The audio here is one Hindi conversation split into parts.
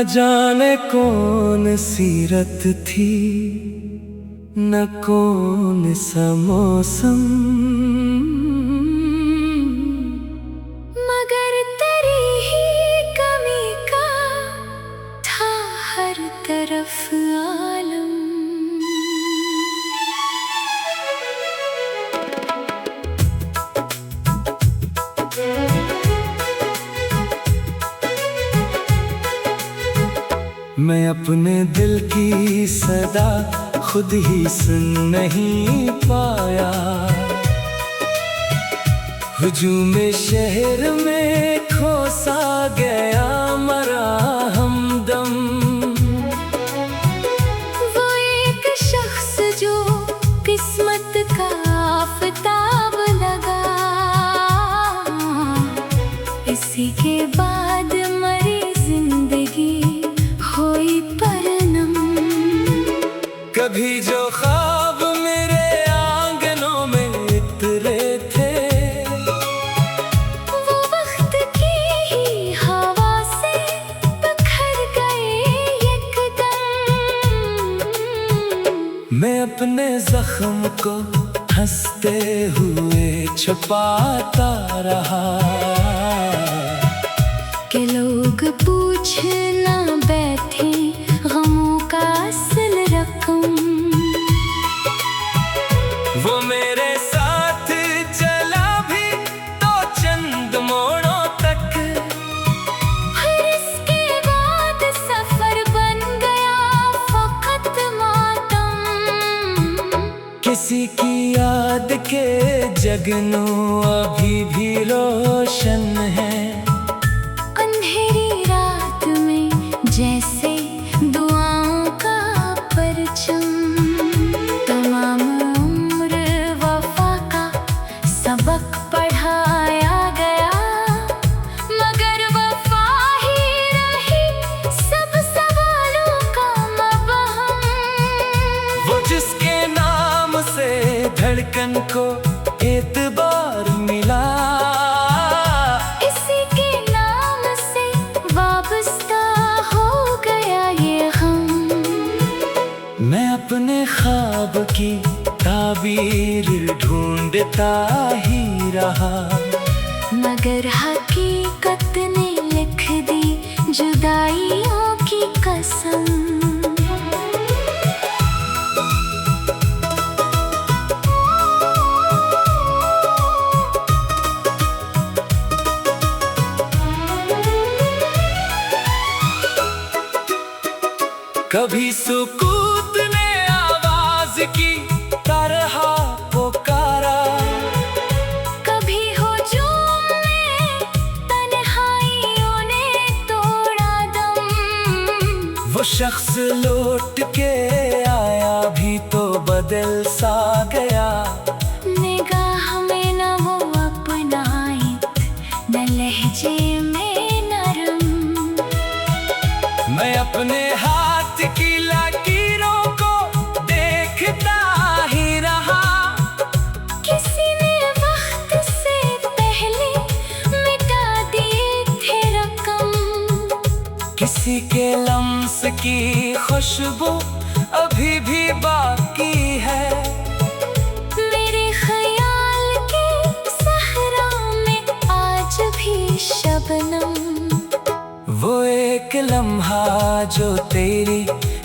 जाने कौन सीरत थी, न कौन सा मौसम, मगर तेरी ही कमी का था हर तरफ आलम। मैं अपने दिल की सदा खुद ही सुन नहीं पाया, हुजूम शहर में खो सा गया मरा हमदम। वो एक शख्स जो किस्मत का आफताब लगा, इसी के बाद मरी जिंदगी हुई परनम। कभी जो ख्वाब मेरे आंगनों में उतरे थे, वो वक्त की ही हवा से बिखर गए एकदम। मैं अपने जख्म को हंसते हुए छुपाता रहा, कि लोग पूछना बैठे गमों का असल रकम। वो मेरे साथ चला भी तो चंद मोड़ों तक, फिर इसके बाद सफर बन गया फकत मातम। किसी की याद के जगनू अभी भी रोशन है, अंधेरी रात में जैसे दुआओं का परचम। तमाम उम्र वफा का सबक पढ़ाया गया, मगर वफा ही रही सब सवालों का मबहम। वो जिसके नाम से धड़कन को एतबार मिला, इसी के नाम से वाबस्ता हो गया ये हम। मैं अपने ख्वाब की ताबीर ढूंढता ही रहा, मगर हकीकत ने लिख दी जुदाइयों की कसम। कभी सुकूत ने आवाज की तरह पुकारा, कभी हुजूम ने तन्हाइयों ने तोड़ा दम। वो शख्स लौट के आया भी तो बदल सा गया, निगाह में न वो अपनाइत न लहजे में नरम। मैं अपने हाथ की लकीरों को देखता ही रहा, किसी ने वक्त से पहले मिटा दिए थे रकम। किसी के लम्स की खुशबू अभी भी बाकी है, मेरे ख्याल के सहरा में आज भी शबनम। वो एक लम्हा जो तेरी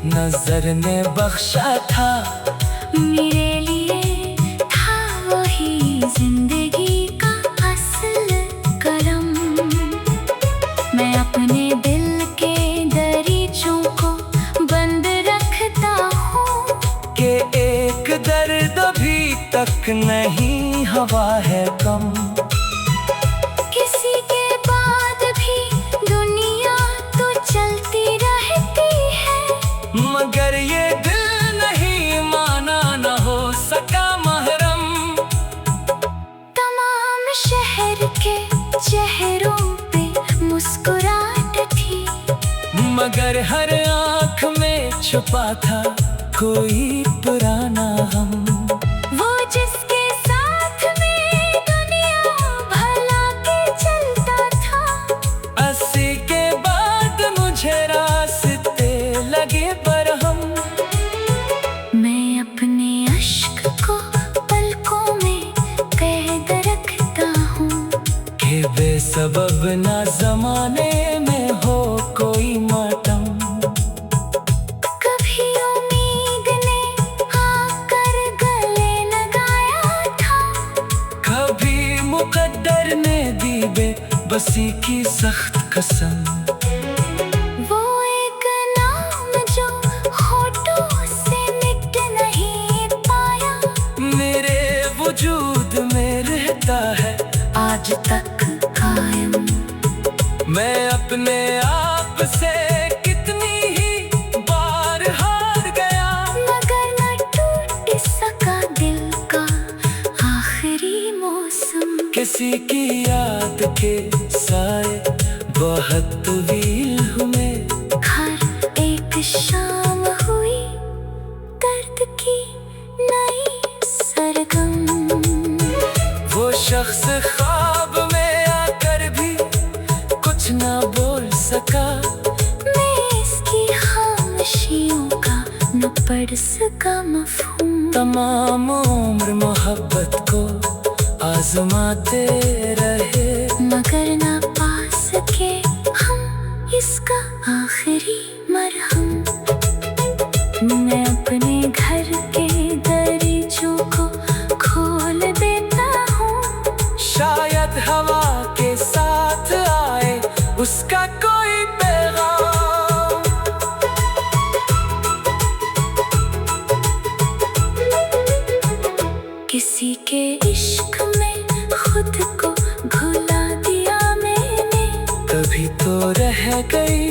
नजर ने बख्शा था, मेरे लिए था वही जिंदगी का असल करम। मैं अपने दिल के दरीचों को बंद रखता हूँ, कि एक दर्द अभी तक नहीं हवा है कम। किसी के बाद भी दुनिया तो चलती रहती है, मगर ये दिल नहीं माना न हो सका महरम। तमाम शहर के चेहरों पे मुस्कुराहट थी, मगर हर आँख में छुपा था कोई पुराना हम। वो जिसके साथ में दुनिया भला के चलता था, अस्सी के बाद मुझे राज सबब ना जमाने में हो कोई मातम। कभी उम्मीद ने आकर गले लगाया था, कभी मुकद्दर ने दी बेबसी की सख्त कसम। वो एक नाम जो होठों से मिट नहीं पाया, मेरे वजूद में रहता है आज तक कायम। मैं अपने आप से कितनी ही बार हार गया, मगर न टूट सका दिल का आखिरी मौसम। किसी की याद के साए बहुत तवील हुए, हर एक शाम हुई दर्द की नई सरगम। वो शख्स ख्वाब में आकर भी कुछ ना बोल सका, मैं इसकी खामोशियों का न पढ़ सका मफ़हूम। तमाम उम्र मोहब्बत को आजमाते रहे, मगर न पा सके हम इसका आखिरी मरहम। मैं अपने घर के दरीचों को खोल देता हूँ, शायद हवा के साथ आए उसका कोई पैगाम। किसी के इश्क में खुद को भुला दिया मैंने, कभी तो रह गई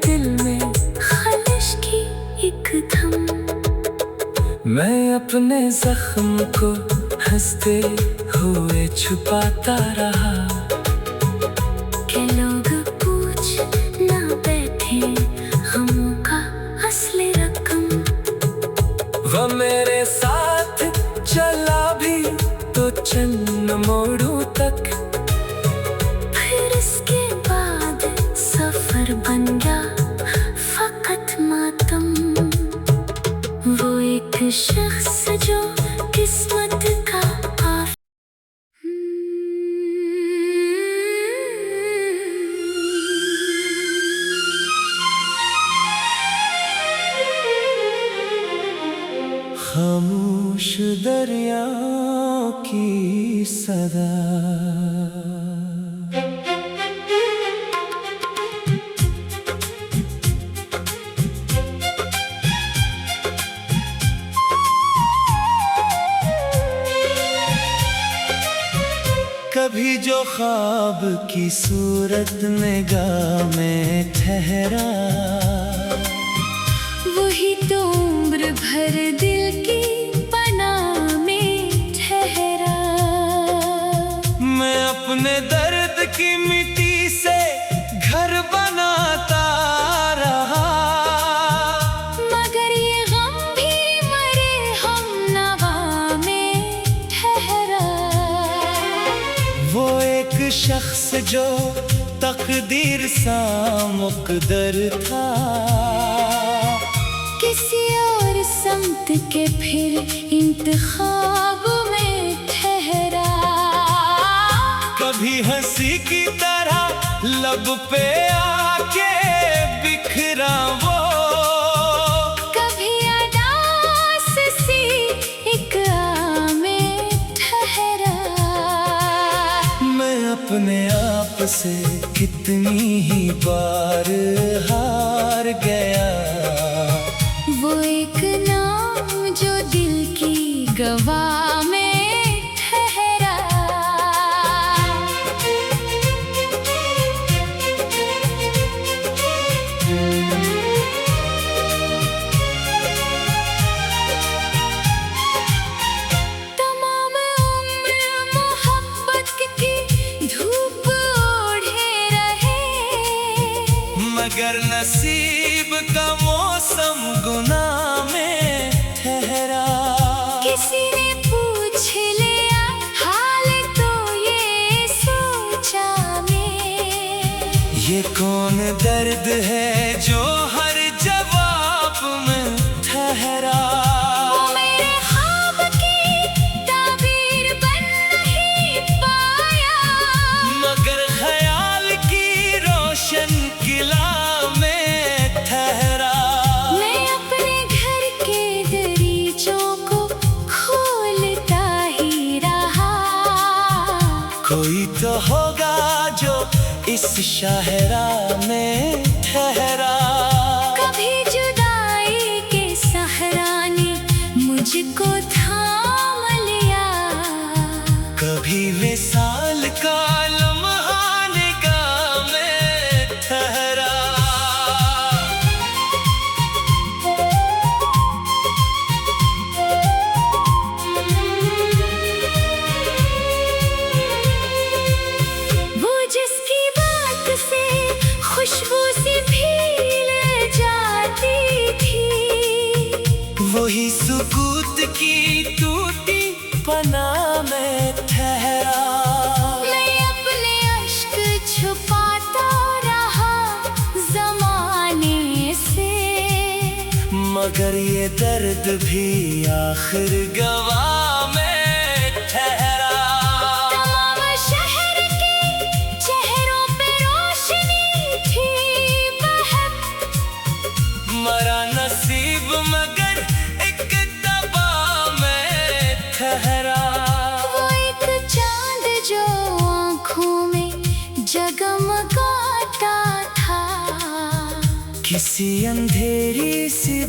दिल में ख़लिश की एक धम। मैं अपने जख्म को हंसते हुए छुपाता रहा, के लोग पूछ ना बैठे गमों का असली रकम। वो मेरे साथ चला भी तो चंद मोड़ों तक, फिर इसके बाद सफर बन गया फकत मातम। वो एक शख्स जो किस्मत का खामोश दरिया की सदा। कभी जो ख्वाब की सूरत निगाह में ठहरा, वही तो उम्र भर दिल की पनाह में ठहरा। मैं अपने दर्द की मिट्टी से घर बनाता रहा, मगर ये गम भी मरे हम नवा में ठहरा। वो एक शख्स जो तकदीर सा मुक़द्दर था, किसी और समत के फिर इंतखाब में ठहरा। कभी हंसी की तरह लब पे आके बिखरा वो, कभी अदास सी एक आ में ठहरा। मैं अपने आप से कितनी ही बार हार गया, वो एक नाम जो दिल की गवाह में ठहरा। तमाम उम्र मोहब्बत की धूप ओढ़े रहे, मगर नसीब का मौसम गुनाह में ठहरा। किसी ने पूछ लिया हाल तो ये सोचा मैं, ये कौन दर्द है जो हर जवाब में ठहरा। वो मेरे ख्वाब की ताबीर बन नहीं पाया, मगर ख्याल कोई तो होगा जो इस शाहरा में ठहरा। कभी जुदाई के सहरा ने मुझको थाम लिया, कभी विसाल का लम्हा निगाह में ठहरा। वो जिसकी बात से खुशबू सी भील जाती थी, वही सुकूत की टूटी पनाह में ठहरा। मैं अपने अश्क छुपाता रहा जमाने से, मगर ये दर्द भी आखिर गवाह में ठहरा। तमाम शहर के चेहरों पे रोशनी थी बहक, मरा नसीब मगर एक दबाव में ठहरा। वो एक चांद जो आँखों में जगमगाता था, किसी अंधेरी सी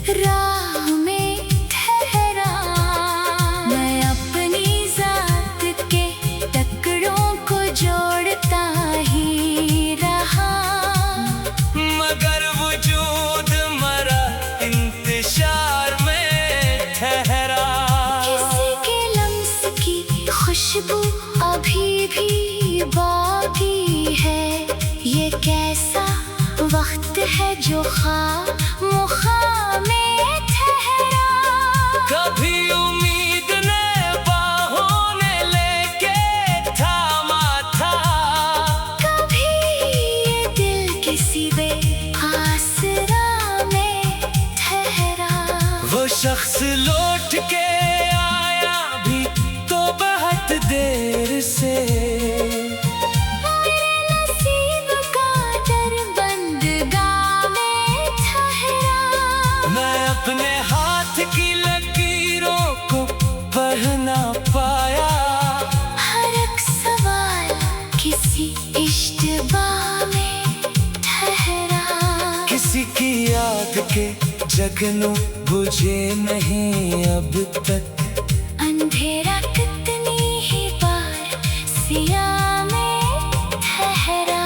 राह में ठहरा। मैं अपनी जात के टुकड़ों को जोड़ता ही रहा, मगर वजूद मरा इंतशार में ठहरा। किसी के लम्स की खुशबू अभी भी बाकी है, ये कैसा वक्त है जो खामोखा में ठहरा। कभी उम्मीद ने बाहों ने लेके थामा था, कभी ये दिल किसी बेआसरा में ठहरा। वो शख्स लौट के आया भी तो बहुत देर से, मेरे नसीब का दर बंदगाह में ठहरा। मैं अपने हाथ की लकीरों को पढ़ ना पाया। हर एक सवाल किसी इश्तिबाह में ठहरा। किसी की याद के जगनू बुझे नहीं अब तक, अंधेरा कितनी ही बार सियाह में ठहरा।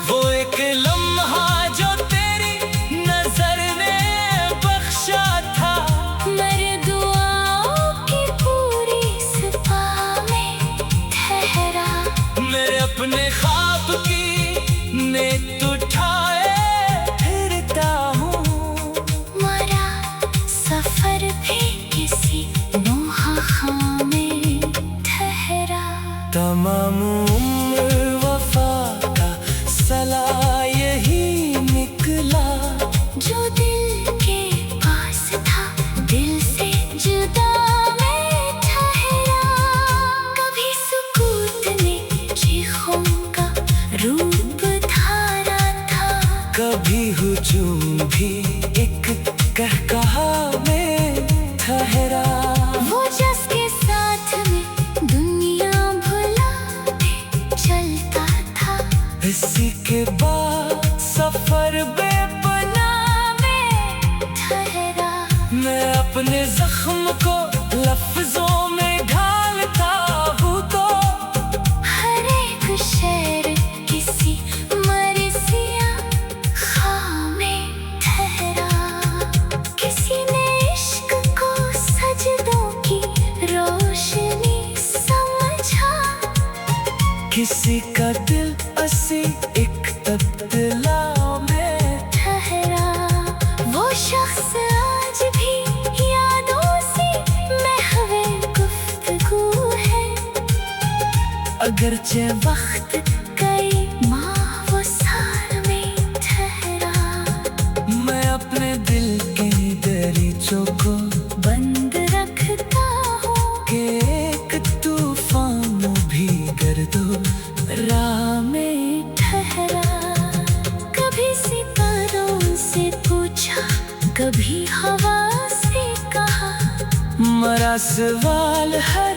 वो एक लम्हा जो तेरी नजर ने बख्शा था, मेरे दुआओं की पूरी सिफाह में ठहरा। मेरे अपने ख्वाब की नेत उठाए फिरता हूँ, मरा सफर भी किसी नोहा में ठहरा। तमाम उम्र वफा का सला यही निकला, जो दिल के पास था दिल से जुदा में ठहरा। कभी सुकूत ने चीखों का रूप धारा था, कभी हुजूम भी एक कहकहा में ठहरा। वो जिसके साथ में दुनिया भुला के चलता था, इसी के बाद सफर बेपनाह में ठहरा। मैं अपने जख्म को लफ्जों में ढालता हूँ तो, हर एक शेर किसी मरसिया खां में ठहरा। किसी ने इश्क को सजदों की रोशनी समझा, किसी का दिल असी एक तब्दला में ठहरा। वो शख्स आज भी यादों से महवे गुफ्तगू है, अगरचे वक्त कई माह वो साल में ठहरा। मैं अपने दिल के दरीचों को बंद रखता हूँ कि एक तूफान भी कर दो राह में ठहरा। कभी सितारों से पूछा, कभी हवा से कहा, मरा सवाल हर